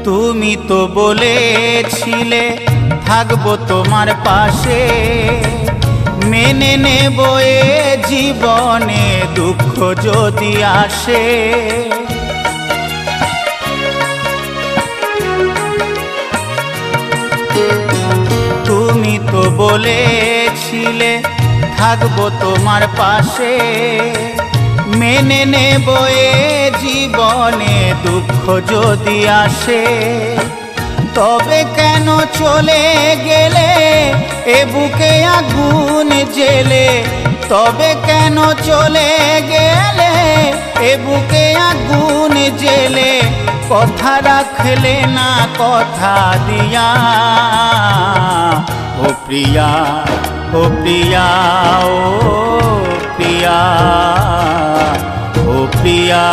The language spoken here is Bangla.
তুমি তো বলেছিলে থাকবো তোমার পাশে, মেনে নেব এ জীবনে দুঃখ যদি আসে। তুমি তো বলেছিলে থাকবো তোমার পাশে, মেনে নেব এ জীবনে দুঃখ যদি আসে। তবে কেন চলে গেলে এ বুকে আগুন জেলে, তবে কেন চলে গেলে এ বুকে আগুন জেলে, কথা রাখলে না কথা দিয়া। ও প্রিয়া, ও প্রিয়া, ও প্রিয়া, ও প্রিয়া।